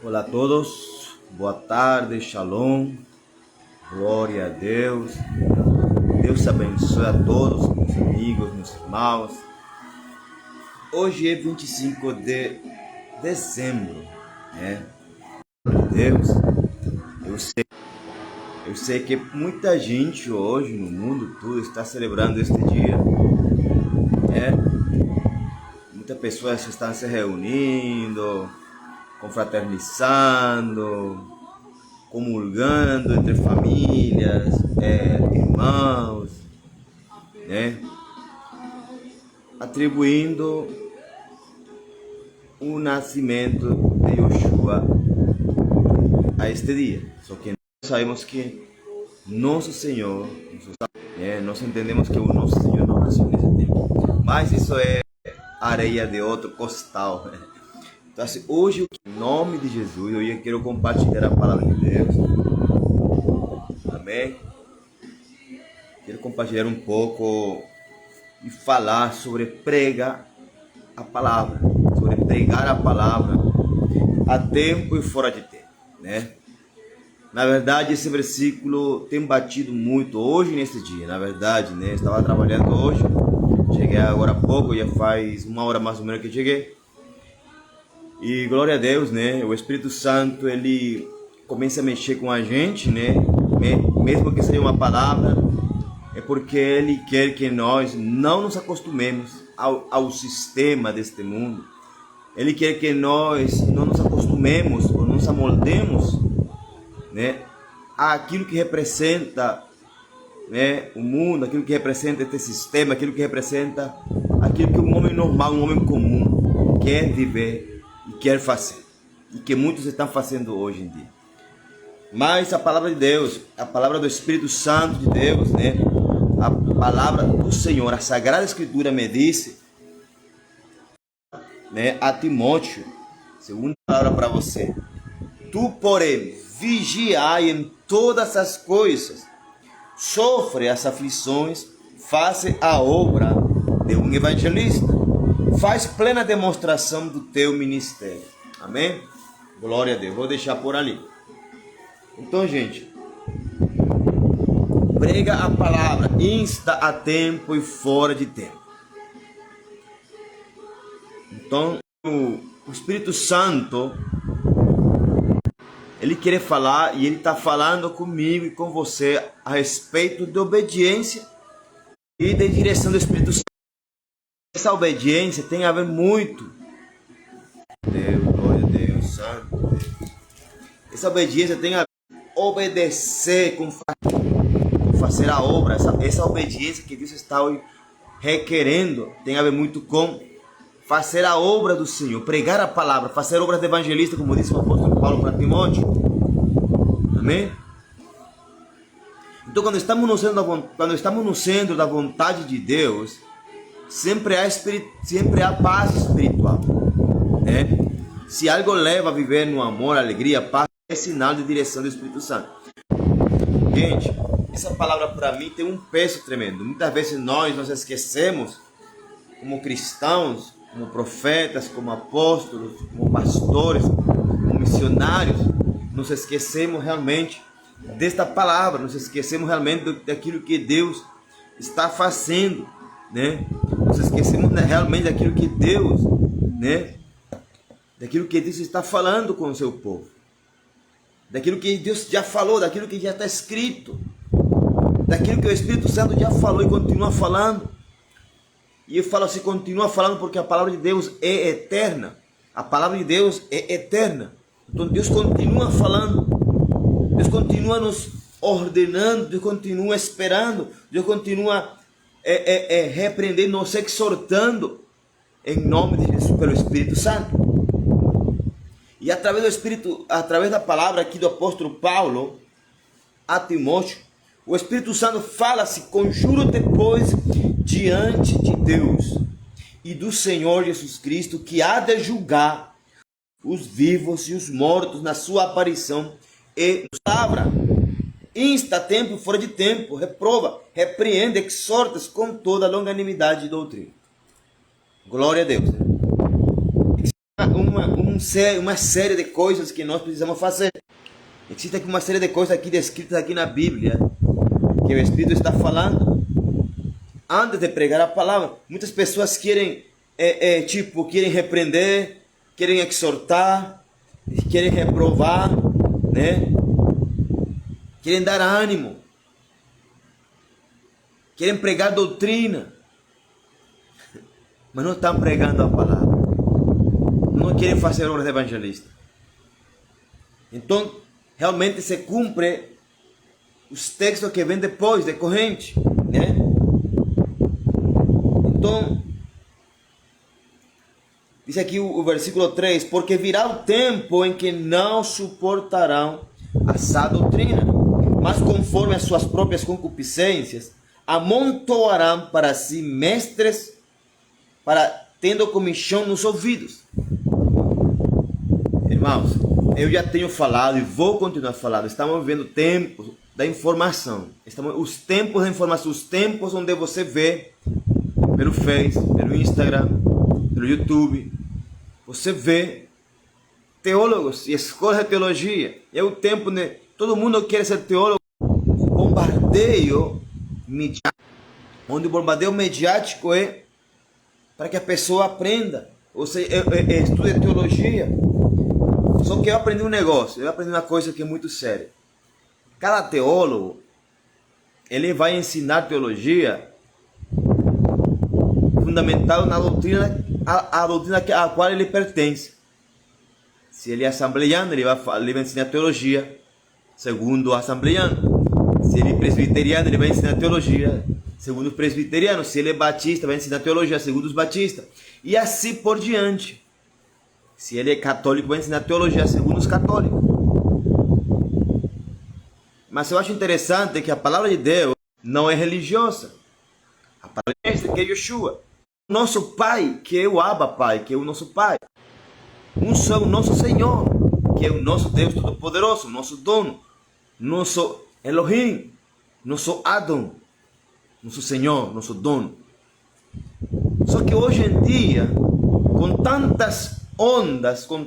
Olá a todos, boa tarde, shalom, glória a Deus. Deus abençoe a todos, meus amigos, meus irmãos. Hoje é 25 de dezembro, né? Deus, eu sei que muita gente hoje no mundo todo está celebrando este dia, né? Muitas pessoas estão se reunindo, confraternizando, comulgando entre famílias, irmãos, né? Atribuindo o nascimento de Yoshua a este dia. Só que nós sabemos que nosso Senhor, nós entendemos que o nosso Senhor não nasceu nesse tempo, mas isso é areia de outro costal. Então, assim, hoje, em nome de Jesus, eu quero compartilhar a palavra de Deus. Amém? Quero compartilhar um pouco e falar sobre pregar a palavra, sobre pregar a palavra a tempo e fora de tempo, né? Na verdade, esse versículo tem batido muito hoje nesse dia, na verdade, né? Estava trabalhando hoje, cheguei agora há pouco, já faz uma hora mais ou menos que cheguei. E glória a Deus, né? O Espírito Santo, ele começa a mexer com a gente, né? Mesmo que seja uma palavra, é porque ele quer que nós não nos acostumemos ao sistema deste mundo. Ele quer que nós não nos acostumemos ou nos amoldemos, né, àquilo que representa, né, o mundo, aquilo que representa este sistema, aquilo que representa aquilo que um homem normal, um homem comum quer viver e quer fazer, e que muitos estão fazendo hoje em dia. Mas a palavra de Deus, a palavra do Espírito Santo de Deus, né, a palavra do Senhor, a Sagrada Escritura me disse, né, a Timóteo, segunda palavra para você: tu, porém, vigiai em todas as coisas, sofre as aflições, faz a obra de um evangelista, faz plena demonstração do teu ministério. Amém? Glória a Deus. Vou deixar por ali. Então, gente, prega a palavra, insta a tempo e fora de tempo. Então, o Espírito Santo, ele quer falar, e ele está falando comigo e com você a respeito de obediência e de direção do Espírito Santo. Essa obediência tem a ver muito, Deus, glória a Deus, Santo Deus. Essa obediência tem a ver com obedecer, com fazer a obra. Essa obediência que Deus está requerendo tem a ver muito com fazer a obra do Senhor, pregar a palavra, fazer obras de evangelista, como disse o apóstolo Paulo para Timóteo. Amém? Então, quando estamos no centro da vontade de Deus, sempre há paz espiritual, né? Se algo leva a viver no amor, alegria, paz, é sinal de direção do Espírito Santo. Gente, essa palavra para mim tem um peso tremendo. Muitas vezes nós nos esquecemos, como cristãos, como profetas, como apóstolos, como pastores, como missionários, nos esquecemos realmente desta palavra, nos esquecemos realmente daquilo que Deus está fazendo, né? Nos esquecemos realmente daquilo que Deus, né? Daquilo que Deus está falando com o seu povo, daquilo que Deus já falou, daquilo que já está escrito, daquilo que o Espírito Santo já falou e continua falando. E eu falo assim, continua falando, porque a palavra de Deus é eterna. A palavra de Deus é eterna. Então Deus continua falando, Deus continua nos ordenando, Deus continua esperando, Deus continua repreendendo, nos exortando, em nome de Jesus, pelo Espírito Santo. E através da palavra aqui do apóstolo Paulo a Timóteo, o Espírito Santo fala-se: conjuro-te, pois, diante de Deus e do Senhor Jesus Cristo, que há de julgar os vivos e os mortos na sua aparição e palavra. Insta a tempo e fora de tempo, reprova, repreende, exorta com toda a longanimidade e doutrina. Glória a Deus. Um uma série de coisas que nós precisamos fazer. Existe aqui uma série de coisas aqui descritas aqui na Bíblia, que o Espírito está falando. Antes de pregar a palavra, muitas pessoas querem, querem repreender, querem exortar, querem reprovar, né? Querem dar ânimo, querem pregar doutrina, mas não estão pregando a palavra, não querem fazer obras de evangelista. Então, realmente se cumpre os textos que vêm depois de corrente, né? Então, diz aqui o versículo 3, porque virá o tempo em que não suportarão a sã doutrina, mas conforme as suas próprias concupiscências, amontoarão para si mestres, tendo comichão nos ouvidos. Irmãos, eu já tenho falado e vou continuar falando, estamos vivendo tempos da informação, os tempos da informação, os tempos onde você vê pelo Face, pelo Instagram, pelo YouTube, você vê teólogos e escolas de teologia. É o tempo onde todo mundo quer ser teólogo. O bombardeio midiático, onde o bombardeio mediático é para que a pessoa aprenda, ou seja, estude teologia. Só que eu aprendi um negócio, eu aprendi uma coisa que é muito séria. Cada teólogo, ele vai ensinar teologia fundamental na doutrina, a doutrina a qual ele pertence. Se ele é assembleiano, ele vai ensinar teologia segundo o assembleiano. Se ele é presbiteriano, ele vai ensinar teologia segundo os presbiterianos. Se ele é batista, vai ensinar teologia segundo os batistas. E assim por diante. Se ele é católico, vai ensinar teologia segundo os católicos. Mas eu acho interessante que a palavra de Deus não é religiosa. A palavra de Deus é que é Yeshua. Nosso Pai, que é o Abba Pai, que é o nosso Pai. Um só o nosso Senhor, que é o nosso Deus Todo-Poderoso, nosso dono, nosso Elohim, nosso Adão, nosso Senhor, nosso dono. Só que hoje em dia, com tantas ondas, com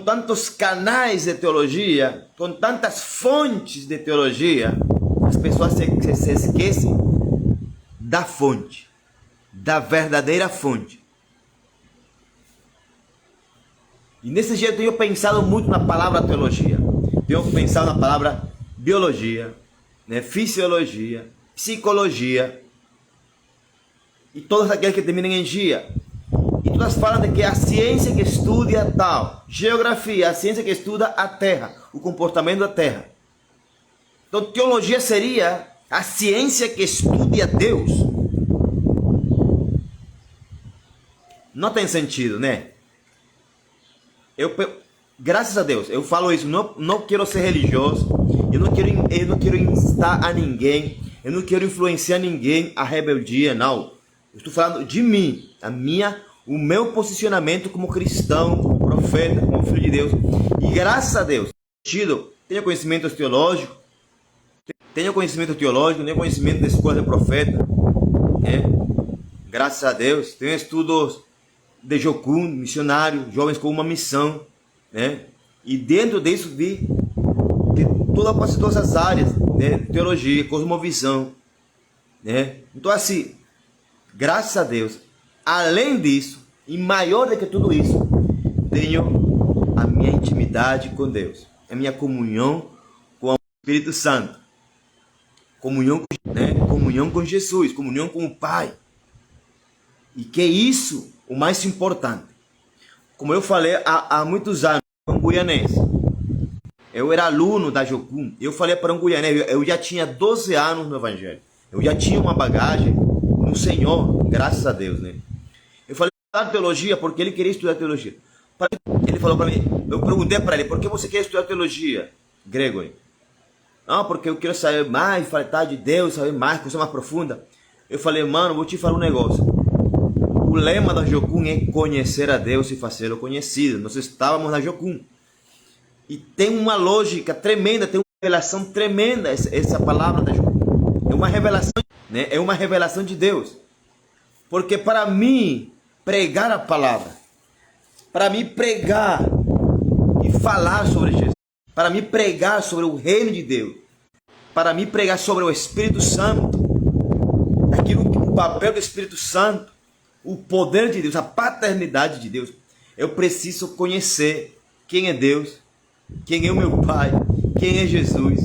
tantos canais de teologia, com tantas fontes de teologia, as pessoas se esquecem da fonte, da verdadeira fonte. E nesse dia eu tenho pensado muito na palavra teologia. Tenho pensado na palavra biologia, né, fisiologia, psicologia e todas aquelas que terminam em gia. E todas falam de que a ciência que estuda tal, geografia, a ciência que estuda a terra, o comportamento da terra. Então teologia seria a ciência que estuda a Deus. Não tem sentido, né? Graças a Deus, eu falo isso, não quero ser religioso, eu não quero instar a ninguém, eu não quero influenciar ninguém a rebeldia, não. Eu estou falando de mim, o meu posicionamento como cristão, como profeta, como filho de Deus. E graças a Deus, tenho conhecimento teológico, tenho conhecimento da escola de profeta, né? Graças a Deus, tenho estudos de Jocum, missionário, jovens com uma missão, né? E dentro disso vi que todas as áreas, né? Teologia, cosmovisão, né? Então assim, graças a Deus, além disso, e maior do que tudo isso, tenho a minha intimidade com Deus, a minha comunhão com o Espírito Santo, comunhão, né? Comunhão com Jesus, comunhão com o Pai. E que isso o mais importante. Como eu falei há muitos anos, um guianense. Eu era aluno da Jocum. Eu falei para um guianense, eu já tinha 12 anos no Evangelho. Eu já tinha uma bagagem no Senhor, graças a Deus, né? Eu falei para teologia porque ele queria estudar teologia. Ele falou para mim, eu perguntei para ele, por que você quer estudar teologia, Gregory? Não, porque eu quero saber mais, falar de Deus, saber mais, coisa mais profunda. Eu falei, mano, vou te falar um negócio. O lema da Jocum é conhecer a Deus e fazê-lo conhecido. Nós estávamos na Jocum. E tem uma lógica tremenda, tem uma revelação tremenda essa palavra da Jocum. É uma revelação, né? É uma revelação de Deus. Porque para mim, pregar a palavra, para me pregar e falar sobre Jesus, para me pregar sobre o reino de Deus, para me pregar sobre o Espírito Santo, o papel do Espírito Santo, o poder de Deus, a paternidade de Deus, eu preciso conhecer quem é Deus, quem é o meu Pai, quem é Jesus,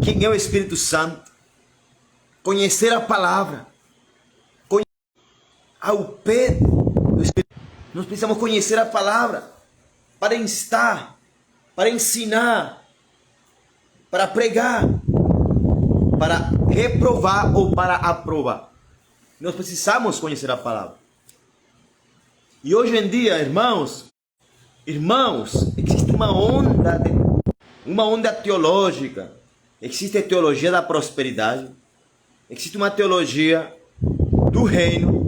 quem é o Espírito Santo, conhecer a palavra, ao pé do Espírito. Nós precisamos conhecer a palavra para instar, para ensinar, para pregar, para reprovar ou para aprovar. Nós precisamos conhecer a palavra. E hoje em dia, irmãos, existe uma onda teológica. Existe a teologia da prosperidade. Existe uma teologia do reino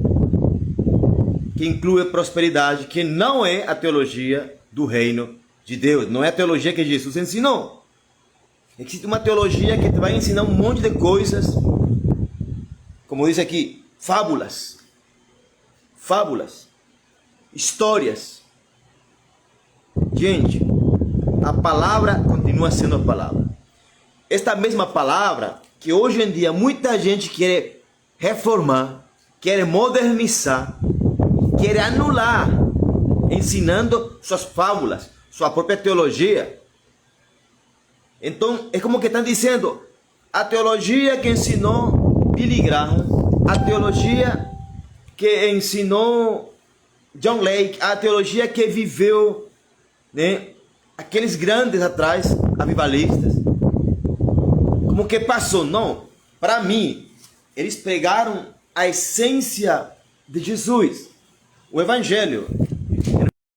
que inclui a prosperidade, que não é a teologia do reino de Deus. Não é a teologia que Jesus ensinou. Existe uma teologia que te vai ensinar um monte de coisas, como diz aqui, fábulas, histórias. Gente, a palavra continua sendo a palavra. Esta mesma palavra que hoje em dia muita gente quer reformar, quer modernizar, quer anular, ensinando suas fábulas, sua própria teologia. Então, é como que estão dizendo, a teologia que ensinou Billy Graham, a teologia que ensinou John Lake, a teologia que viveu, né, aqueles grandes atrás, avivalistas, como que passou? Não, para mim, eles pregaram a essência de Jesus, o Evangelho.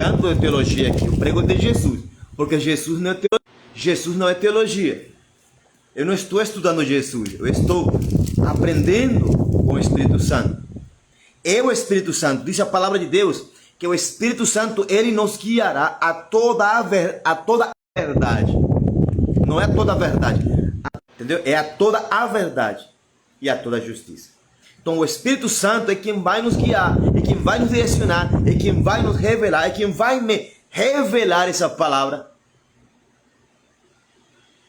Eu não estou pregando de teologia aqui, eu prego de Jesus, porque Jesus não é teologia. Jesus não é teologia. Eu não estou estudando Jesus, eu estou aprendendo com o Espírito Santo. É o Espírito Santo, diz a palavra de Deus, que o Espírito Santo, ele nos guiará a toda a verdade. Não é a toda a verdade, entendeu? É a toda a verdade e a toda a justiça. Então o Espírito Santo é quem vai nos guiar, é quem vai nos direcionar, é quem vai nos revelar, é quem vai me revelar essa palavra.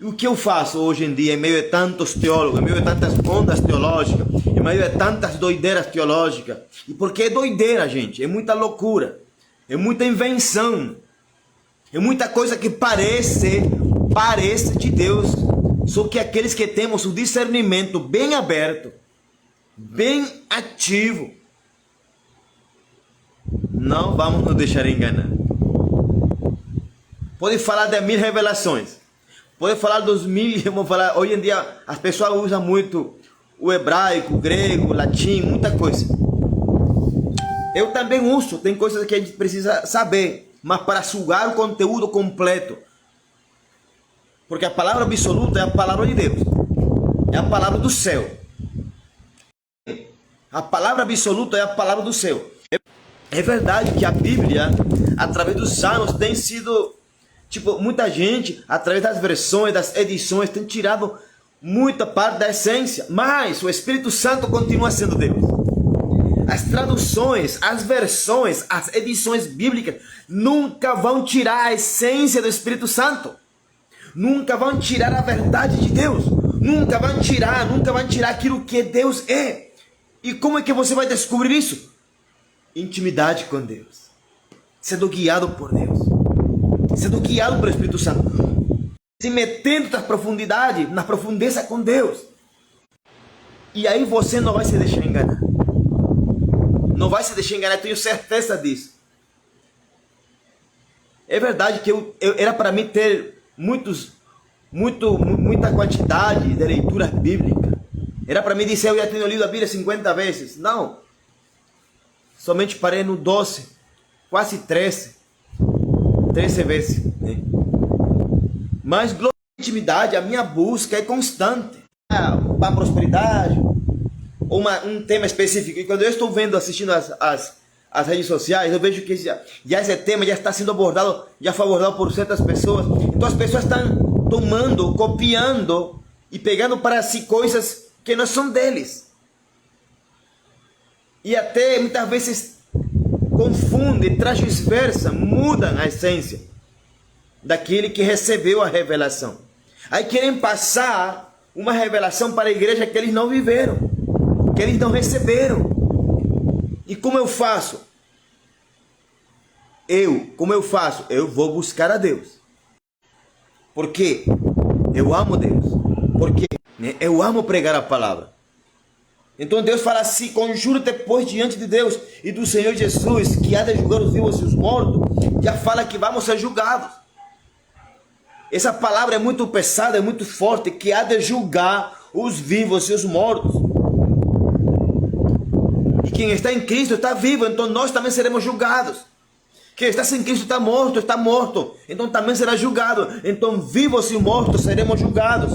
E o que eu faço hoje em dia, em meio a tantos teólogos, em meio a tantas ondas teológicas, em meio a tantas doideiras teológicas? E por que é doideira, gente? É muita loucura, é muita invenção, é muita coisa que parece de Deus. Só que aqueles que temos o discernimento bem aberto, bem ativo, não vamos nos deixar enganar. Pode falar de 1000 revelações. Pode falar dos 1000, vamos falar, hoje em dia as pessoas usam muito o hebraico, o grego, o latim, muita coisa. Eu também uso, tem coisas que a gente precisa saber, mas para sugar o conteúdo completo. Porque a palavra absoluta é a palavra de Deus, é a palavra do céu. A palavra absoluta é a palavra do céu. É verdade que a Bíblia, através dos anos, tem sido... muita gente, através das versões, das edições, tem tirado muita parte da essência. Mas o Espírito Santo continua sendo Deus. As traduções, as versões, as edições bíblicas nunca vão tirar a essência do Espírito Santo. Nunca vão tirar a verdade de Deus. Nunca vão tirar aquilo que Deus é. E como é que você vai descobrir isso? Intimidade com Deus. Sendo guiado por Deus. Sendo guiado pelo Espírito Santo, se metendo na profundeza com Deus. E aí você não vai se deixar enganar. Não vai se deixar enganar, eu tenho certeza disso. É verdade que eu era para mim ter muita quantidade de leituras bíblicas. Era para mim dizer, eu já tenho lido a Bíblia 50 vezes. Não. Somente parei no 12, quase 13 vezes, né? Mas glória e intimidade, a minha busca é constante. Para a prosperidade, ou um tema específico. E quando eu estou assistindo as redes sociais, eu vejo que já esse tema já está sendo abordado, já foi abordado por certas pessoas. Então as pessoas estão tomando, copiando e pegando para si coisas que não são deles. E até muitas vezes confundem, transversam, mudam a essência daquele que recebeu a revelação. Aí querem passar uma revelação para a igreja que eles não viveram, que eles não receberam. E como eu faço? Como eu faço? Eu vou buscar a Deus. Por quê? Eu amo Deus. Por quê? Eu amo pregar a palavra. Então Deus fala assim: conjura-te, pois, diante de Deus e do Senhor Jesus, que há de julgar os vivos e os mortos. Já fala que vamos ser julgados. Essa palavra é muito pesada, é muito forte, que há de julgar os vivos e os mortos. E quem está em Cristo está vivo, então nós também seremos julgados. Quem está sem Cristo está morto, então também será julgado. Então vivos e mortos seremos julgados.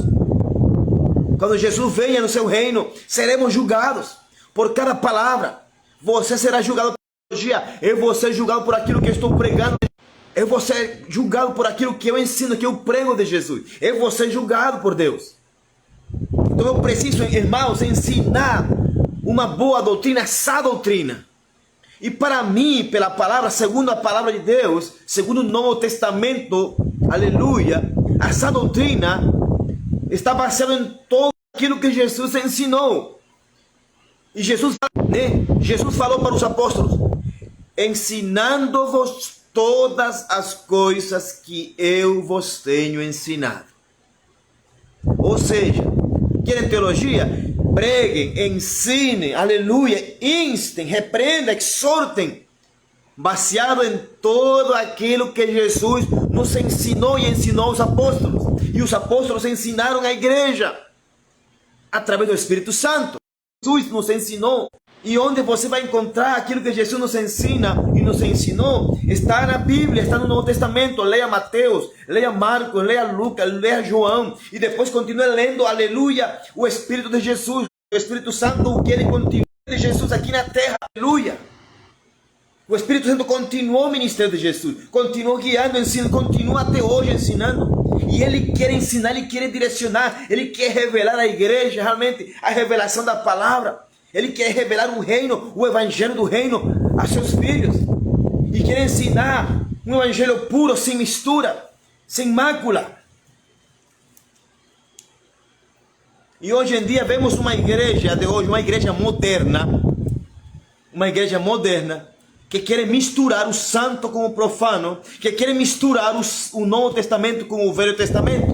Quando Jesus venha no seu reino, seremos julgados por cada palavra. Você será julgado por teologia, eu vou ser julgado por aquilo que estou pregando. Eu vou ser julgado por aquilo que eu ensino, que eu prego de Jesus. Eu vou ser julgado por Deus. Então eu preciso, irmãos, ensinar uma boa doutrina, sã doutrina. E para mim, pela palavra, segundo a palavra de Deus, segundo o Novo Testamento, aleluia, a sã doutrina está baseada em todo aquilo que Jesus ensinou. E Jesus falou para os apóstolos: ensinando-vos todas as coisas que eu vos tenho ensinado. Ou seja, querem teologia? Preguem, ensinem, aleluia, instem, repreendam, exortem, baseado em todo aquilo que Jesus nos ensinou e ensinou aos apóstolos. E os apóstolos ensinaram a igreja através do Espírito Santo. Jesus nos ensinou. E onde você vai encontrar aquilo que Jesus nos ensina e nos ensinou? Está na Bíblia, está no Novo Testamento. Leia Mateus, leia Marcos, leia Lucas, leia João. E depois continue lendo, aleluia, o Espírito de Jesus, o Espírito Santo, o que ele continua de Jesus aqui na terra, aleluia. O Espírito Santo continuou o ministério de Jesus, continuou guiando, ensinando, continua até hoje ensinando. E ele quer ensinar, ele quer direcionar, ele quer revelar à igreja realmente a revelação da palavra. Ele quer revelar o reino, o evangelho do reino a seus filhos. E quer ensinar um evangelho puro, sem mistura, sem mácula. E hoje em dia vemos uma igreja de hoje, uma igreja moderna, que quer misturar o santo com o profano, que quer misturar o Novo Testamento com o Velho Testamento.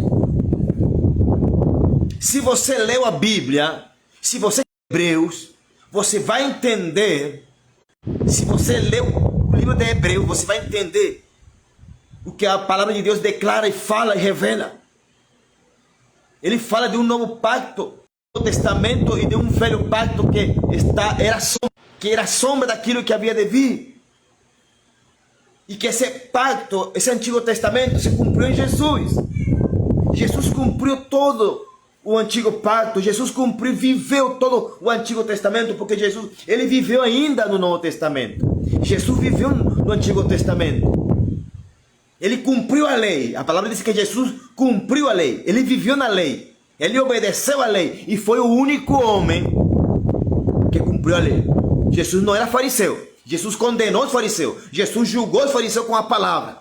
Se você leu a Bíblia, se você Hebreus, você vai entender. Se você leu o livro de Hebreus, você vai entender o que a palavra de Deus declara e fala e revela. Ele fala de um novo pacto no Testamento e de um velho pacto que era sombra daquilo que havia de vir. E que esse pacto, esse Antigo Testamento se cumpriu em Jesus. Jesus cumpriu todo o Antigo Pacto, Jesus cumpriu, viveu todo o Antigo Testamento, porque Jesus, ele viveu ainda no Novo Testamento. Jesus viveu no Antigo Testamento. Ele cumpriu a lei. A palavra diz que Jesus cumpriu a lei. Ele viveu na lei. Ele obedeceu a lei. E foi o único homem que cumpriu a lei. Jesus não era fariseu. Jesus condenou os fariseus. Jesus julgou os fariseus com a palavra.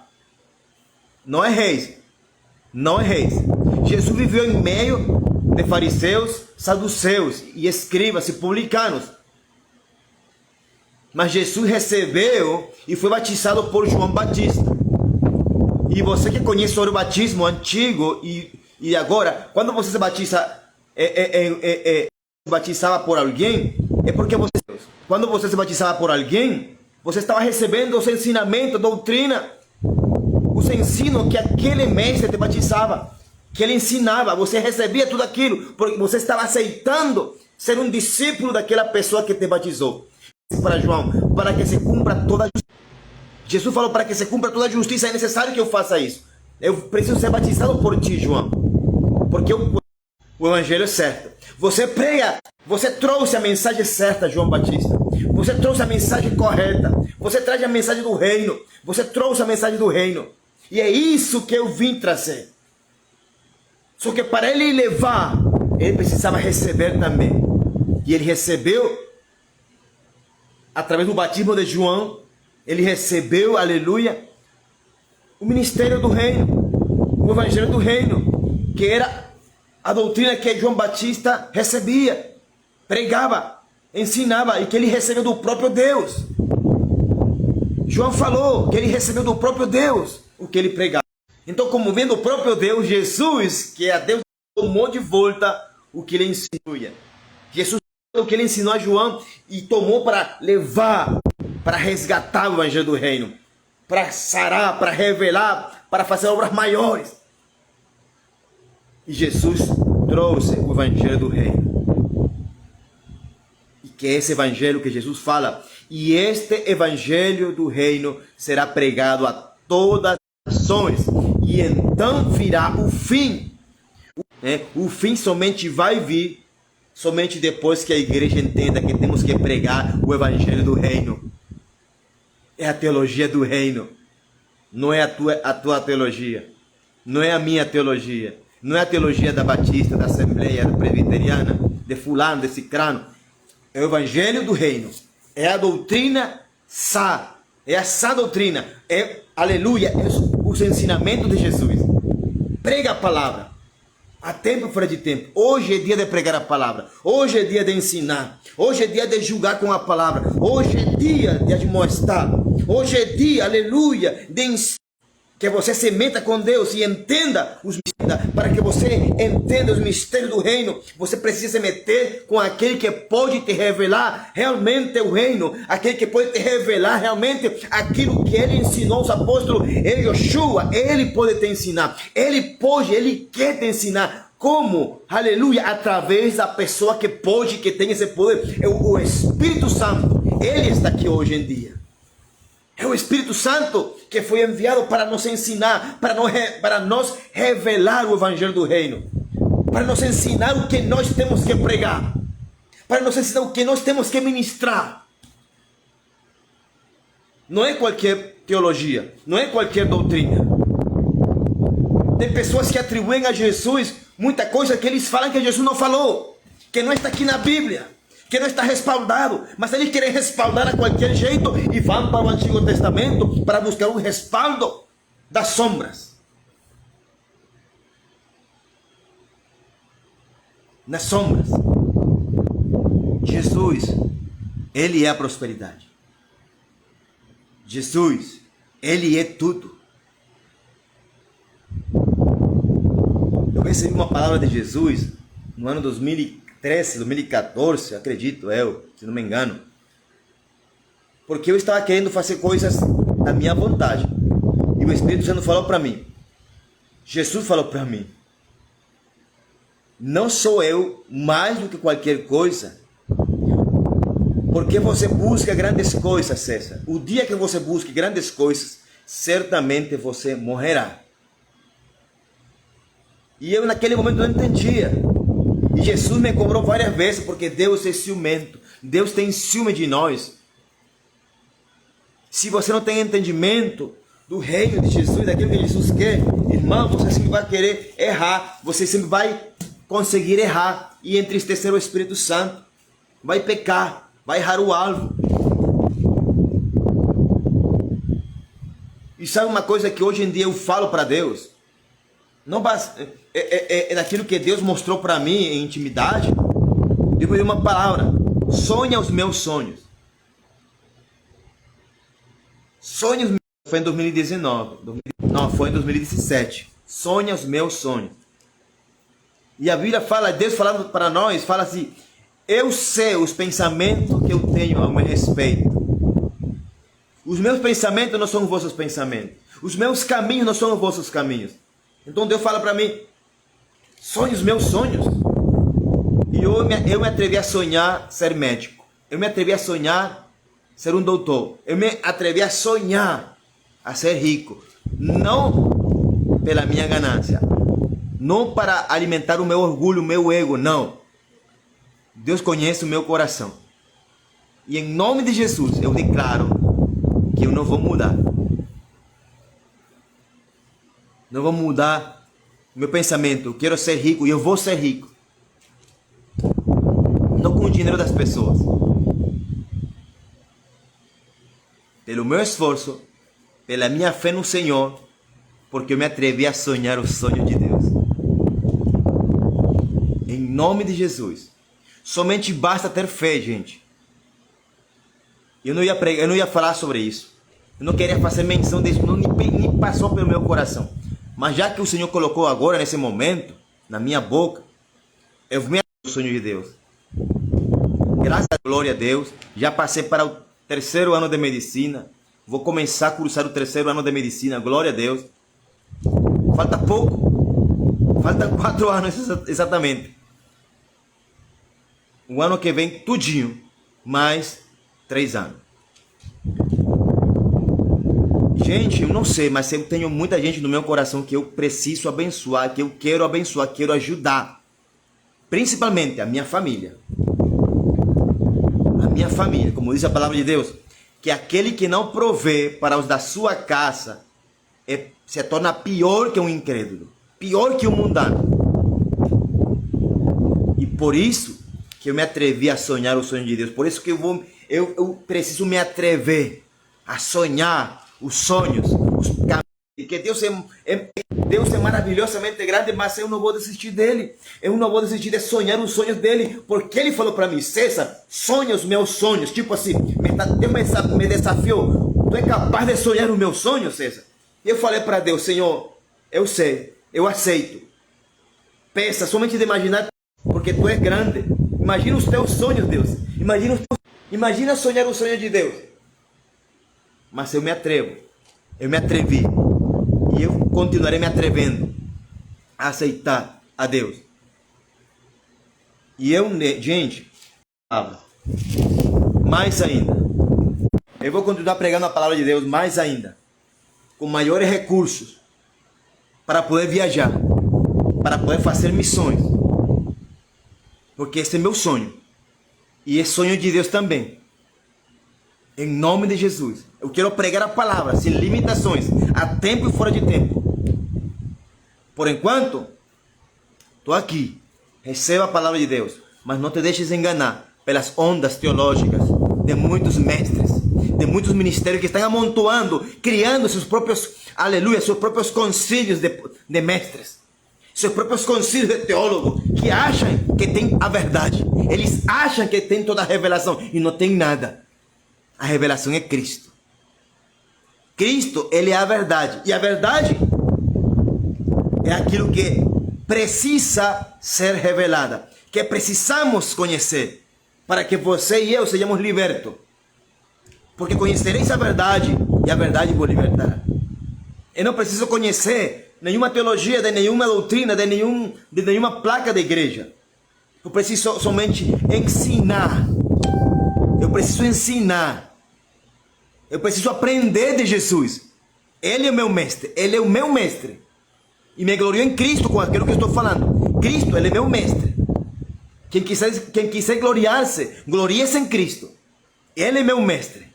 Não é reis. Não é reis. Jesus viveu em meio de fariseus, saduceus e escribas e publicanos. Mas Jesus recebeu e foi batizado por João Batista. E você que conhece o batismo antigo e agora, quando você se batiza, batizava por alguém, é porque quando você se batizava por alguém, você estava recebendo os ensinamentos, a doutrina, os ensinos que aquele mestre te batizava, que ele ensinava. Você recebia tudo aquilo, porque você estava aceitando ser um discípulo daquela pessoa que te batizou. Para João, para que se cumpra toda a justiça. Jesus falou: para que se cumpra toda a justiça é necessário que eu faça isso. Eu preciso ser batizado por ti, João, porque o evangelho é certo. Você prega, você trouxe a mensagem certa, João Batista. Você trouxe a mensagem correta. Você traz a mensagem do reino. Você trouxe a mensagem do reino. E é isso que eu vim trazer. Só que para ele levar, ele precisava receber também. E ele recebeu através do batismo de João. ele recebeu, aleluia, o ministério do reino, o evangelho do reino, que era a doutrina que João Batista recebia, pregava, ensinava, e que ele recebeu do próprio Deus. João falou que ele recebeu do próprio Deus o que ele pregava. Então, como vendo o próprio Deus, Jesus, que é Deus, tomou de volta o que ele ensinou. Jesus tomou o que ele ensinou a João e tomou para levar, para resgatar o evangelho do reino, para sarar, para revelar, para fazer obras maiores. E Jesus trouxe o evangelho do reino. E que é esse evangelho que Jesus fala. E este evangelho do reino será pregado a todas as nações. E então virá o fim. O fim somente vai vir somente depois que a igreja entenda que temos que pregar o evangelho do reino. É a teologia do reino. Não é a tua teologia. Não é a minha teologia. Não é a teologia da Batista, da Assembleia, da Presbiteriana, de fulano, de cicrano. É o evangelho do reino. É a doutrina sã. É a sã doutrina. É, aleluia, é os ensinamentos de Jesus. Prega a palavra. Há tempo fora de tempo. Hoje é dia de pregar a palavra. Hoje é dia de ensinar. Hoje é dia de julgar com a palavra. Hoje é dia de admoestar. Hoje é dia, aleluia, de ensinar. Que você se meta com Deus e entenda os mistérios. Para que você entenda os mistérios do reino, você precisa se meter com aquele que pode te revelar realmente o reino. Aquele que pode te revelar realmente aquilo que ele ensinou aos apóstolos. Ele, Yoshua, ele pode te ensinar. Ele pode, ele quer te ensinar. Como? Aleluia, através da pessoa que pode, que tem esse poder. É o Espírito Santo. Ele está aqui hoje em dia. É o Espírito Santo que foi enviado para nos ensinar, para nos revelar o evangelho do reino, para nos ensinar o que nós temos que pregar, para nos ensinar o que nós temos que ministrar. Não é qualquer teologia, não é qualquer doutrina. Tem pessoas que atribuem a Jesus muita coisa que eles falam que Jesus não falou, que não está aqui na Bíblia, que não está respaldado, mas eles querem respaldar a qualquer jeito e vão para o Antigo Testamento para buscar um respaldo das sombras. Nas sombras. Jesus, ele é a prosperidade. Jesus, ele é tudo. Eu recebi uma palavra de Jesus no ano 2013, 2014, acredito eu, se não me engano. Porque eu estava querendo fazer coisas da minha vontade. E o Espírito Santo falou para mim. Jesus falou para mim. Não sou eu mais do que qualquer coisa. Porque você busca grandes coisas, César. O dia que você busque grandes coisas, certamente você morrerá. E eu naquele momento não entendia. E Jesus me cobrou várias vezes, porque Deus é ciumento. Deus tem ciúme de nós. Se você não tem entendimento do reino de Jesus, daquilo que Jesus quer, irmão, você sempre vai querer errar. Você sempre vai conseguir errar e entristecer o Espírito Santo. Vai pecar, vai errar o alvo. E sabe uma coisa que hoje em dia eu falo para Deus? Não basta, é daquilo que Deus mostrou para mim em intimidade. Deus me deu uma palavra: sonha os meus sonhos. Sonha os meus. Foi em 2019. Não, foi em 2017. Sonha os meus sonhos. E a Bíblia fala, Deus falando para nós, fala assim: eu sei os pensamentos que eu tenho ao meu respeito. Os meus pensamentos não são os vossos pensamentos. Os meus caminhos não são os vossos caminhos. Então Deus fala para mim: sonhe os meus sonhos. E eu me atrevi a sonhar ser médico. Eu me atrevi a sonhar ser um doutor. Eu me atrevi a sonhar a ser rico. Não pela minha ganância. Não para alimentar o meu orgulho, o meu ego, não. Deus conhece o meu coração. E em nome de Jesus eu declaro que eu não vou mudar. Não vou mudar o meu pensamento. Eu quero ser rico e eu vou ser rico. Não com o dinheiro das pessoas. pelo meu esforço, pela minha fé no Senhor, porque eu me atrevi a sonhar o sonho de Deus. Em nome de Jesus. Somente basta ter fé, gente. Eu não ia falar sobre isso. Eu não queria fazer menção disso, nem passou pelo meu coração. Mas já que o Senhor colocou agora, nesse momento, na minha boca, eu vou me o sonho de Deus. Graças a glória a Deus, já passei para o 3º ano de medicina. Vou começar a cursar o 3º ano de medicina, glória a Deus. Falta pouco. Faltam 4 anos exatamente. O ano que vem, tudinho. Mais 3 anos. Gente, eu não sei, mas eu tenho muita gente no meu coração que eu preciso abençoar, que eu quero abençoar, quero ajudar. Principalmente a minha família. A minha família, como diz a palavra de Deus, que aquele que não provê para os da sua casa se torna pior que um incrédulo, pior que um mundano. E por isso que eu me atrevi a sonhar o sonho de Deus. Por isso que eu preciso me atrever a sonhar os sonhos, os caminhos. Porque Deus é maravilhosamente grande, mas eu não vou desistir dele. Eu não vou desistir de sonhar os sonhos dele, porque ele falou para mim: César, sonha os meus sonhos. Tipo assim, Deus me desafiou. Tu é capaz de sonhar os meus sonhos, César? E eu falei para Deus: Senhor, eu sei, eu aceito. Pensa somente de imaginar, porque tu és grande. Imagina os teus sonhos, Deus. Imagina sonhar o sonho de Deus. Mas eu me atrevo. Eu me atrevi. E eu continuarei me atrevendo a aceitar a Deus. E eu, gente, mais ainda. Eu vou continuar pregando a palavra de Deus mais ainda. Com maiores recursos. Para poder viajar. Para poder fazer missões. Porque esse é meu sonho. E é sonho de Deus também. Em nome de Jesus. Eu quero pregar a palavra sem limitações. A tempo e fora de tempo. Por enquanto, estou aqui. Receba a palavra de Deus. Mas não te deixes enganar pelas ondas teológicas de muitos mestres. De muitos ministérios que estão amontoando, criando seus próprios, aleluia, seus próprios concílios de mestres. Seus próprios concílios de teólogos. Que acham que tem a verdade. Eles acham que tem toda a revelação. E não tem nada. A revelação é Cristo. Cristo, ele é a verdade. E a verdade é aquilo que precisa ser revelada. Que precisamos conhecer. Para que você e eu sejamos libertos. Porque conhecereis a verdade. E a verdade vos libertará. Eu não preciso conhecer nenhuma teologia, de nenhuma doutrina, de nenhuma placa da igreja. Eu preciso somente ensinar. Eu preciso ensinar. Eu preciso aprender de Jesus. Ele é meu mestre. Ele é o meu mestre. E me glorio em Cristo com aquilo que eu estou falando. Cristo, ele é meu mestre. Quem quiser gloriar-se, glorie-se em Cristo. Ele é meu mestre.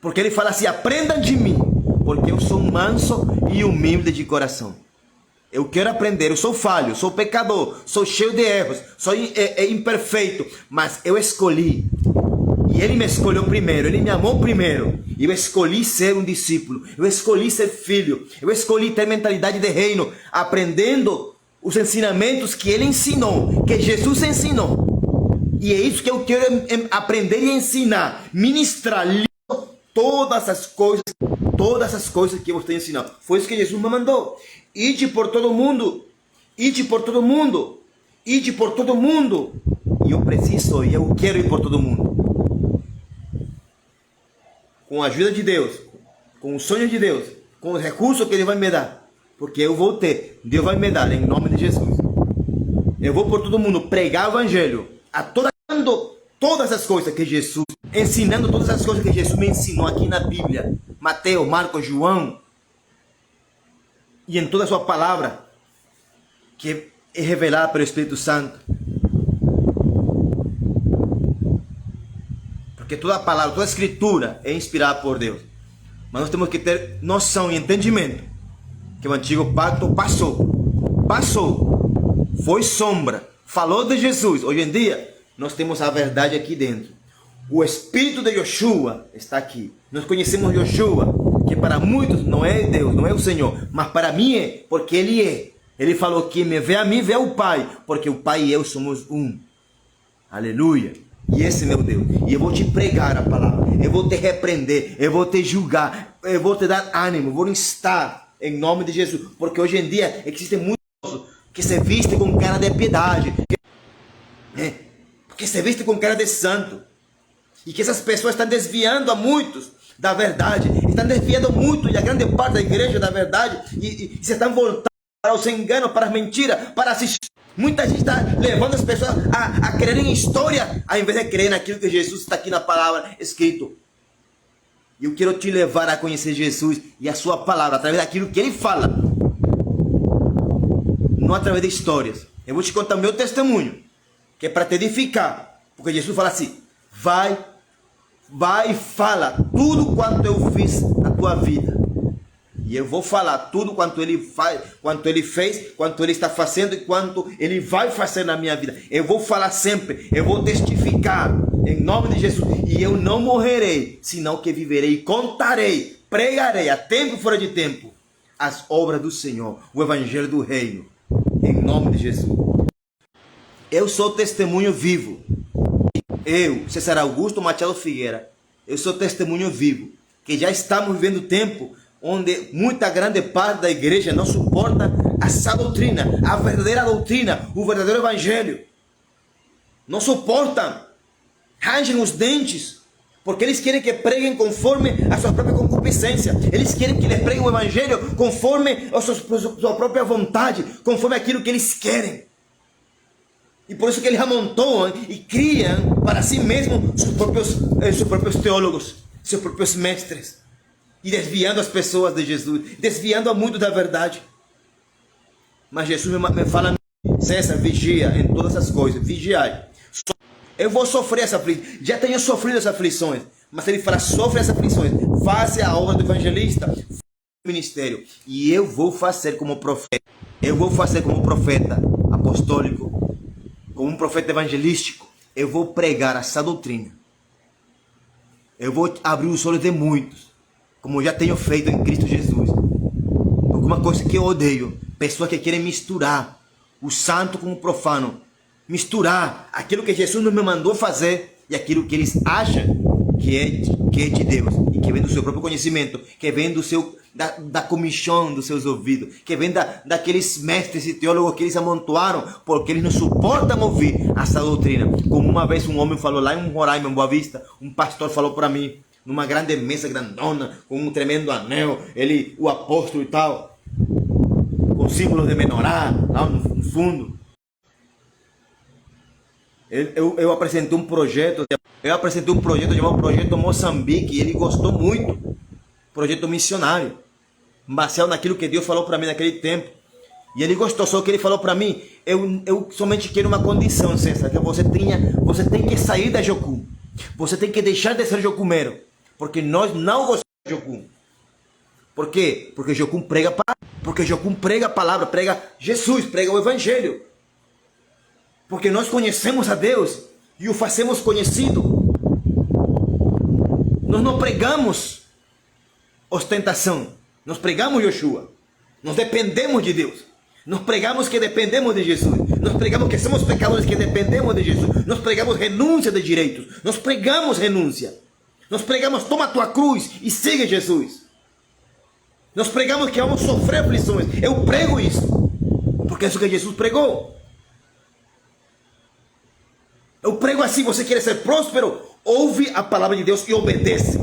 Porque ele fala assim: aprendam de mim, porque eu sou manso e humilde de coração. Eu quero aprender, eu sou falho, sou pecador, sou cheio de erros, sou imperfeito, mas eu escolhi. E ele me escolheu primeiro, ele me amou primeiro. E eu escolhi ser um discípulo, eu escolhi ser filho, eu escolhi ter mentalidade de reino, aprendendo os ensinamentos que ele ensinou, que Jesus ensinou. E é isso que eu quero aprender e ensinar, ministrar todas as coisas que eu tenho ensinado. Foi isso que Jesus me mandou. Ide por todo mundo, ide por todo mundo, ide por todo mundo. E eu preciso e eu quero ir por todo mundo. Com a ajuda de Deus, com o sonho de Deus, com os recursos que Ele vai me dar. Porque eu vou ter, Deus vai me dar, em nome de Jesus. Eu vou por todo mundo pregar o Evangelho, todas as coisas que Jesus, ensinando todas as coisas que Jesus me ensinou aqui na Bíblia. Mateus, Marcos, João. E em toda a sua palavra, que é revelada pelo Espírito Santo. Porque toda a palavra, toda a escritura é inspirada por Deus. Mas nós temos que ter noção e entendimento que o antigo pacto passou, foi sombra, falou de Jesus. Hoje em dia, nós temos a verdade aqui dentro. O espírito de Yoshua está aqui. Nós conhecemos Yoshua, que para muitos não é Deus, não é o Senhor, mas para mim é, porque Ele é. Ele falou que me vê a mim, vê o Pai, porque o Pai e eu somos um. Aleluia. E esse é meu Deus. E eu vou te pregar a palavra, eu vou te repreender, eu vou te julgar, eu vou te dar ânimo, vou instar em nome de Jesus. Porque hoje em dia existem muitos que se vestem com cara de piedade, que se vestem com cara de santo. E que essas pessoas estão desviando a muitos da verdade, estão desviando muito, e a grande parte da igreja da verdade, e se estão voltando para os enganos, para as mentiras, para assistir. Muita gente está levando as pessoas a crerem em história, ao invés de crer naquilo que Jesus está aqui na palavra escrito. E eu quero te levar a conhecer Jesus e a sua palavra, através daquilo que Ele fala, não através de histórias. Eu vou te contar o meu testemunho, que é para te edificar, porque Jesus fala assim: vai e fala tudo quanto eu fiz na tua vida. E eu vou falar tudo quanto Ele faz, quanto Ele fez, quanto Ele está fazendo e quanto Ele vai fazer na minha vida. Eu vou falar sempre, eu vou testificar em nome de Jesus. E eu não morrerei, senão que viverei e contarei, pregarei a tempo e fora de tempo as obras do Senhor, o Evangelho do Reino, em nome de Jesus. Eu sou testemunho vivo. Eu, César Augusto Machado Figueira, eu sou testemunho vivo, que já estamos vivendo tempo onde muita grande parte da igreja não suporta essa doutrina, a verdadeira doutrina, o verdadeiro evangelho. Não suportam, rangem os dentes, porque eles querem que preguem conforme a sua própria concupiscência. Eles querem que lhes preguem o evangelho conforme a sua própria vontade, conforme aquilo que eles querem. E por isso que eles amontoam e criam para si mesmos seus próprios teólogos, seus próprios mestres. E desviando as pessoas de Jesus, desviando a muito da verdade. Mas Jesus me fala: César, vigia em todas as coisas, vigiai. Eu vou sofrer essa aflição, já tenho sofrido essas aflições. Mas ele fala: sofre essas aflições, faça a obra do evangelista, faça o ministério. E eu vou fazer como profeta, eu vou fazer como profeta apostólico, como um profeta evangelístico. Eu vou pregar essa doutrina. Eu vou abrir os olhos de muitos, como já tenho feito em Cristo Jesus. Porque uma coisa que eu odeio, pessoas que querem misturar o santo com o profano, misturar aquilo que Jesus me mandou fazer e aquilo que eles acham que é de Deus, e que vem do seu próprio conhecimento, que vem da comichão dos seus ouvidos, que vem daqueles mestres e teólogos que eles amontoaram, porque eles não suportam ouvir essa doutrina. Como uma vez um homem falou lá em Roraima, em Boa Vista, um pastor falou para mim, numa grande mesa grandona, com um tremendo anel, ele, o apóstolo e tal, com símbolos de menorá, lá no fundo. Eu apresentei um projeto, chamado Projeto Moçambique, e ele gostou muito. Projeto missionário, baseado naquilo que Deus falou para mim naquele tempo. E ele gostou, só que ele falou para mim: eu somente quero uma condição, César, que você tem que sair da Jocum. Você tem que deixar de ser jocumeiro, porque nós não gostamos de Jocum. Por quê? Porque Jocum prega a palavra, prega Jesus, prega o evangelho. Porque nós conhecemos a Deus e o fazemos conhecido. Nós não pregamos ostentação, nós pregamos Yoshua. Nós dependemos de Deus. Nós pregamos que dependemos de Jesus. Nós pregamos que somos pecadores, que dependemos de Jesus. Nós pregamos renúncia de direitos. Nós pregamos renúncia. Nós pregamos: toma a tua cruz e siga Jesus. Nós pregamos que vamos sofrer aflições. Eu prego isso, porque é isso que Jesus pregou. Eu prego assim: você quer ser próspero? Ouve a palavra de Deus e obedece.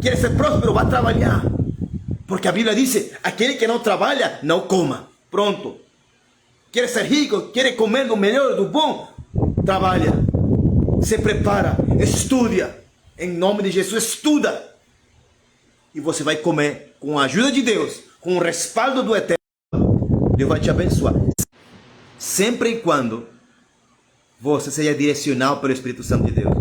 Quer ser próspero? Vá trabalhar. Porque a Bíblia diz: aquele que não trabalha, não coma. Pronto. Quer ser rico? Quer comer do melhor, do bom? Trabalha. Se prepara. Estuda. Em nome de Jesus, estuda. E você vai comer com a ajuda de Deus, com o respaldo do Eterno. Deus vai te abençoar. Sempre e quando você seja direcionado pelo Espírito Santo de Deus.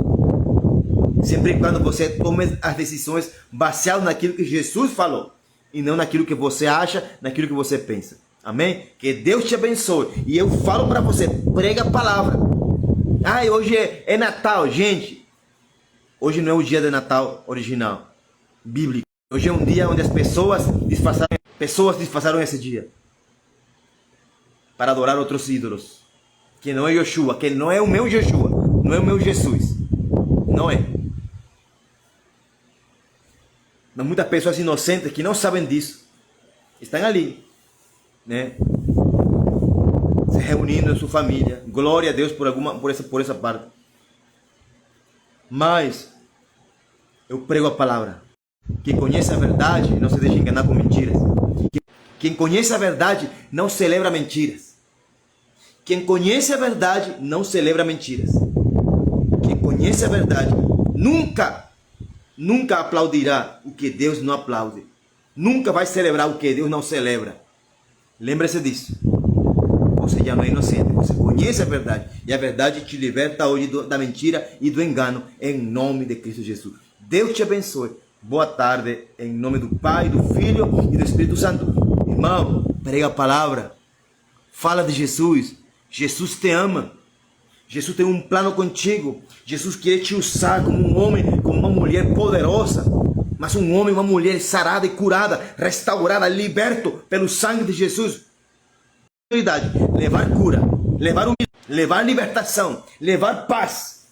Sempre e quando você tome as decisões baseadas naquilo que Jesus falou, e não naquilo que você acha, naquilo que você pensa. Amém? Que Deus te abençoe. E eu falo para você: prega a palavra. Hoje é Natal, gente. Hoje não é o dia de Natal original, bíblico. Hoje é um dia onde as pessoas disfarçaram esse dia para adorar outros ídolos. Que não é Yeshua, que não é o meu Yeshua, não é o meu Jesus. Não é. Mas muitas pessoas inocentes que não sabem disso estão ali, né? Se reunindo em sua família. Glória a Deus por essa parte. Mas eu prego a palavra. Quem conhece a verdade não se deixa enganar com mentiras. Quem conhece a verdade não celebra mentiras. Quem conhece a verdade não celebra mentiras. Quem conhece a verdade nunca aplaudirá o que Deus não aplaude. Nunca vai celebrar o que Deus não celebra. Lembre-se disso. Você já não é inocente. Você conhece a verdade. E a verdade te liberta hoje da mentira e do engano. Em nome de Cristo Jesus. Deus te abençoe. Boa tarde. Em nome do Pai, do Filho e do Espírito Santo. Irmão, prega a palavra. Fala de Jesus. Jesus te ama. Jesus tem um plano contigo. Jesus quer te usar como um homem, como uma mulher poderosa. Mas um homem, uma mulher sarada e curada, restaurada, liberto pelo sangue de Jesus. Levar cura, levar libertação, levar paz.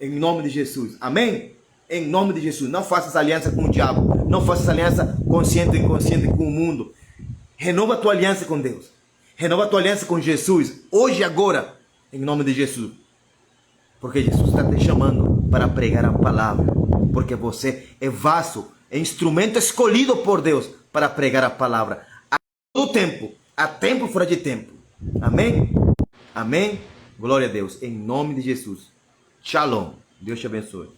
Em nome de Jesus. Amém? Em nome de Jesus. Não faças aliança com o diabo. Não faças aliança consciente ou inconsciente com o mundo. Renova a tua aliança com Deus. Renova a tua aliança com Jesus. Hoje e agora. Em nome de Jesus. Porque Jesus está te chamando para pregar a palavra. Porque você é vaso, é instrumento escolhido por Deus para pregar a palavra. A todo tempo. A tempo fora de tempo. Amém? Amém? Glória a Deus. Em nome de Jesus. Shalom. Deus te abençoe.